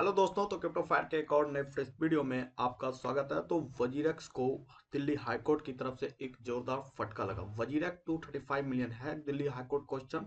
Hello दोस्तों, तो crypto fire के एक और नए फ्रेश वीडियो में आपका स्वागत है। तो वजीरेक्स को दिल्ली हाईकोर्ट की तरफ से एक जोरदार फटका लगा। वजीरेक्स 235 मिलियन है। Delhi high court question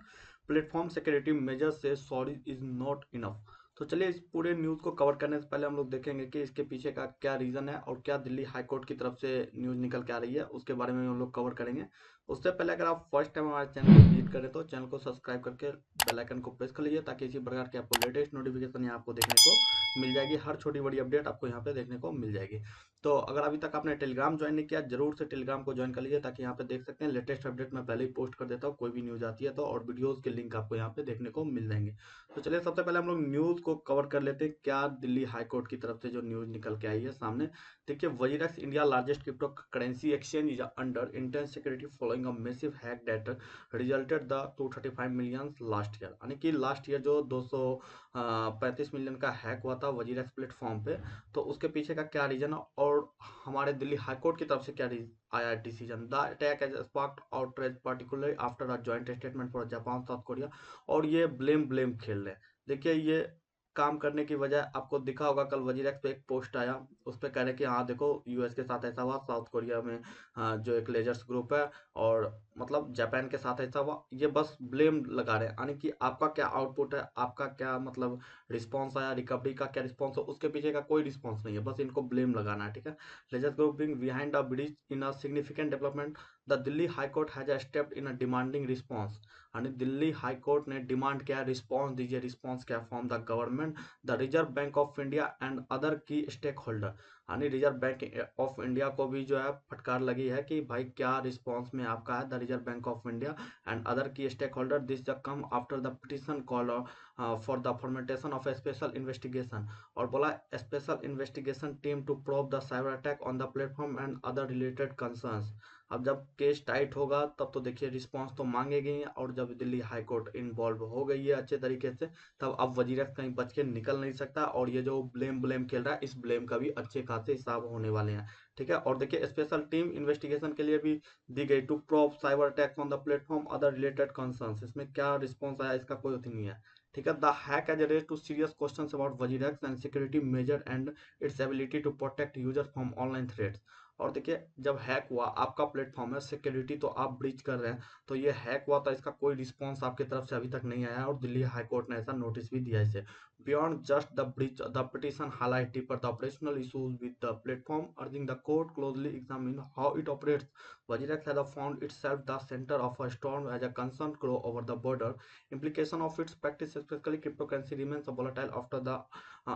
platform security measure से सॉरी इज नॉट इनफ। तो चलिए इस पूरे न्यूज को कवर करने से पहले हम लोग देखेंगे कि इसके पीछे का क्या रीजन है और क्या दिल्ली हाईकोर्ट की तरफ से न्यूज निकल के आ रही है, उसके बारे में हम लोग कवर करेंगे। उससे पहले अगर आप फर्स्ट टाइम हमारे चैनल को विजिट करें तो चैनल को सब्सक्राइब करके बेल आइकन को प्रेस कर लीजिए, ताकि इसी प्रकार के आपको लेटेस्ट नोटिफिकेशन यहाँ आपको देखने को मिल जाएगी। हर छोटी बड़ी अपडेट आपको यहाँ पे देखने को मिल जाएगी। तो अगर अभी तक आपने टेलीग्राम ज्वाइन नहीं किया, जरूर से टेलीग्राम को ज्वाइन कर लीजिए, ताकि यहाँ पे देख सकते हैं लेटेस्ट अपडेट मैं पहले ही पोस्ट कर देता हूँ। कोई भी न्यूज आती है तो, और वीडियोस के लिंक आपको यहाँ पे देखने को मिल जाएंगे। तो चलिए सबसे पहले हम लोग न्यूज को कवर कर लेते हैं। क्या दिल्ली हाईकोर्ट की तरफ से जो न्यूज निकल के आई है सामने, देखिए, WazirX India largest crypto currency exchange is under intense security following a massive hack that resulted the 235 million last year. यानी कि लास्ट ईयर जो 235 मिलियन का हैक हुआ था वजीरेक्स प्लेटफॉर्म पे, तो उसके पीछे का क्या रीजन है और हमारे दिल्ली हाईकोर्ट की तरफ से क्या आया decision. The attack has sparked outrage particularly after a joint statement for Japan South Korea. और ये ब्लेम ब्लेम खेल रहे हैं। देखिए, ये काम करने की वजह आपको दिखा होगा, कल वजीरेक्स पे एक पोस्ट आया, उस पर कह रहे कि हाँ देखो, यूएस के साथ ऐसा हुआ, साउथ कोरिया में जो एक लेजर्स ग्रुप है, और मतलब जापान के साथ ऐसा हुआ। ये बस ब्लेम लगा रहे हैं, यानी कि आपका क्या आउटपुट है, आपका क्या मतलब रिस्पॉन्स आया, रिकवरी का क्या रिस्पॉन्स है, उसके पीछे का कोई रिस्पॉन्स नहीं है, बस इनको ब्लेम लगाना है। ठीक है। Lazarus group being behind a breach in a significant development, the Delhi high court has stepped in a demanding response. यानी दिल्ली हाईकोर्ट ने डिमांड किया, रिस्पॉन्स दीजिए। रिस्पॉन्स क्या? From the government, the Reserve Bank of India and other key stakeholder. यानी Reserve Bank of India को भी जो है फटकार लगी है कि भाई क्या रिस्पॉन्स में आपका है। The Reserve Bank of India and other key stakeholder, this the come after the petition call for the formation of a special investigation. और बोला special investigation team to probe the cyber attack on the platform and other related concerns. अब जब case tight होगा तब तो देखिए response तो मांगेगी ही, और जब दिल्ली हाईकोर्ट इन्वॉल्व हो गई है अच्छे तरीके से, तब अब वजीरत कहीं बच के निकल नहीं सकता। और ये जो ब्लेम ब्लेम खेल रहा है, इस ब्लेम का भी अच्छे खासे हिसाब होने वाले हैं। ठीक है। और देखिए, स्पेशल टीम इन्वेस्टिगेशन के लिए भी दी गई, to probe cyber attacks on the platform other related concerns. इसमें क्या रिस्पॉन्स आया इसका कोई अथी नहीं है। ठीक है। The hack has raise to serious questions about WazirX and security measure and its ability to protect users from online threats. और देखिए, जब हैक हुआ, आपका प्लेटफॉर्म है, सिक्योरिटी तो आप ब्रीच कर रहे हैं, तो ये हैक हुआ था, इसका कोई रिस्पॉन्स आपकी तरफ से अभी तक नहीं आया, और दिल्ली हाईकोर्ट ने ऐसा नोटिस भी दिया इसे। Beyond just the breach, the petition highlight deeper the operational issues with the platform, urging the court closely examine how it operates. WazirX has found itself the center of a storm as a concern grow over the border. Implication of its practice, especially cryptocurrency, remains volatile after the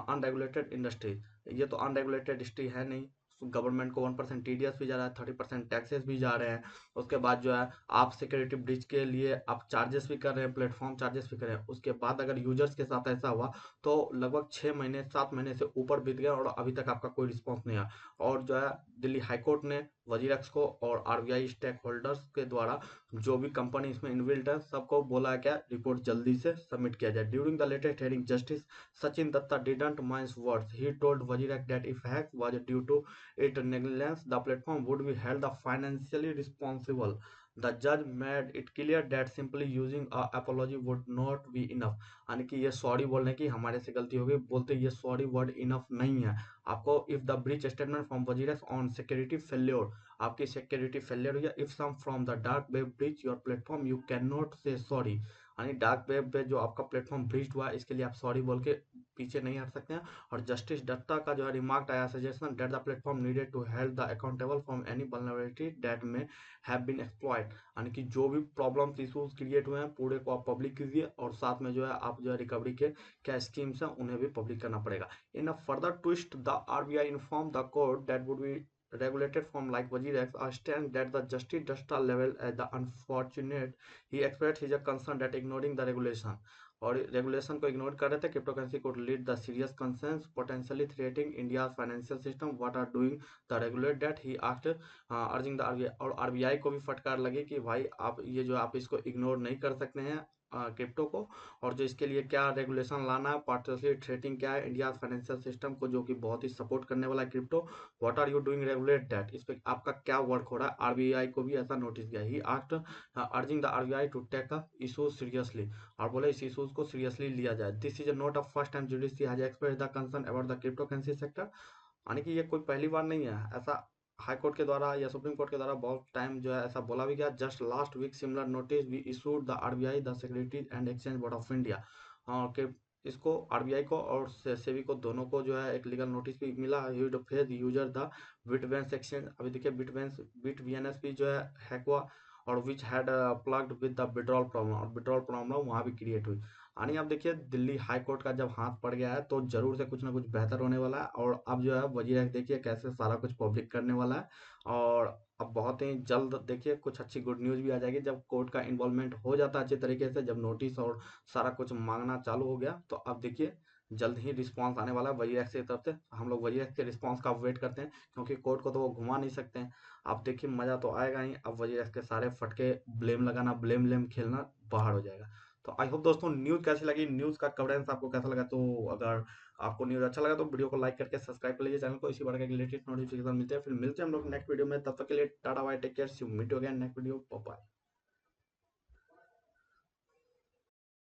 unregulated industry. ये तो unregulated industry है नहीं। Government को 1% TDS भी जा रहा है, 30% taxes भी जा रहे हैं। उसके बाद जो है, आप सिक्योरिटी ब्रीच के लिए आप चार्जेस भी कर रहे हैं, प्लेटफॉर्म चार्जेस भी कर रहे हैं। उसके बाद अगर यूजर्स के साथ ऐसा हुआ, तो लगभग 6 महीने 7 महीने से ऊपर बीत गया और अभी तक आपका कोई रिस्पॉन्स नहीं आया। और जो है, दिल्ली हाईकोर्ट ने वजीरक्स को और आरबीआई स्टेक होल्डर्स के द्वारा जो भी कंपनी इसमें इन्वॉल्व है, सबको बोला है क्या, रिपोर्ट जल्दी से सबमिट किया जाए। During the latest hearing, justice Sachin Datta didn't mince words. He told Wajirak that if hack was due to its negligence, the platform would be held financially responsible. The judge made it clear that simply using a apology would not be enough. यानी कि ये sorry बोलने की हमारे से गलती हो गई, बोलते ये सॉरी वर्ड इनफ नहीं है। आपको if the breach statement from WazirX on security failure, आपकी सिक्योरिटी फेलियर हुई, if some from the dark web breach your platform, you can not से सॉरी। यानी डार्क वेब पे जो आपका प्लेटफॉर्म ब्रीच हुआ, इसके लिए आप सॉरी बोल के पीछे नहीं हट सकते हैं। और जस्टिस दत्ता का जो है रिमार्क आया, suggestion that the platform needed to help the accountable from any vulnerability that may have been exploit. यानी कि जो भी प्रॉब्लम्स इशूज क्रिएट हुए हैं, पूरे को आप पब्लिक कीजिए, और साथ में जो है आप जो है रिकवरी के क्या स्कीम्स हैं उन्हें भी पब्लिक करना पड़ेगा। In a further twist, the RBI inform the court that would be regulated from like Wajirex are stand that the justice Dasta level at the unfortunate, he expressed his concern that ignoring the regulation, और regulation को ignore कर रहे थे, crypto currency को lead the serious concerns potentially threatening India financial system, what are doing the regulate that he asked, urging the RBI. और RBI को भी फटकार लगी कि भाई आप ये जो आप इसको इग्नोर नहीं कर सकते हैं, क्रिप्टो को, और जो इसके लिए क्या रेगुलेशन लाना है, पार्टनरशिप ट्रेडिंग क्या है, इंडिया फाइनेंशियल सिस्टम को जो कि बहुत ही सपोर्ट करने वाला है crypto, what are you doing regulate that, इस पे आपका क्या वर्क हो रहा है। आरबीआई को भी ऐसा नोटिस गया he asked urging the RBI to take a issue seriously, और बोले इस इशूज को सीरियसली लिया जाए। This is not a first time judiciary has expressed the concern about the crypto currency sector, यानी कि ये कोई पहली बार नहीं है, ऐसा हाई कोर्ट के द्वारा या सुप्रीम कोर्ट के द्वारा बहुत टाइम जो है ऐसा बोला भी गया। Just last week similar notice we issued the RBI the Securities and Exchange Board of India, कि इसको आरबीआई को और सेबी को दोनों को जो है एक लीगल नोटिस भी मिला है टू फेज यूजर द बिटवेंस एक्सचेंज। अभी देखिए बिट वीएनएस भी जो है हैक हुआ, और which had plugged with the withdrawal problem, और विड्रॉल प्रॉब्लम वहाँ भी क्रिएट हुई। यानी अब देखिए दिल्ली हाई कोर्ट का जब हाथ पड़ गया है तो जरूर से कुछ ना कुछ बेहतर होने वाला है, और अब जो है वजीर देखिए कैसे सारा कुछ पब्लिक करने वाला है, और अब बहुत ही जल्द देखिए कुछ अच्छी गुड न्यूज़ भी आ जाएगी जब कोर्ट का इन्वॉल्वमेंट हो जाता है अच्छे तरीके से, जब नोटिस और सारा कुछ मांगना चालू हो गया, तो अब देखिए जल्द ही रिस्पांस आने वाला है वजीर की तरफ से। हम लोग वजीर के रिस्पांस का वेट करते हैं, क्योंकि कोर्ट को तो वो घुमा नहीं सकते हैं। अब देखिए मजा तो आएगा ही, अब वजीर के सारे फटके ब्लेम लगाना, ब्लेम ब्लेम खेलना बाहर हो जाएगा। तो आई होप दोस्तों न्यूज़ कैसी लगी, न्यूज़ का कवरेंस आपको कैसा लगा, तो अगर आपको न्यूज़ अच्छा लगा तो वीडियो को लाइक करके सब्सक्राइब कर लीजिए चैनल को, इसी बारे के लेटेस्ट नोटिफिकेशन मिलते हैं। फिर मिलते हैं हम लोग नेक्स्ट वीडियो में, तब तक के लिए tata bye take care, see you, meet you again next video, bye bye.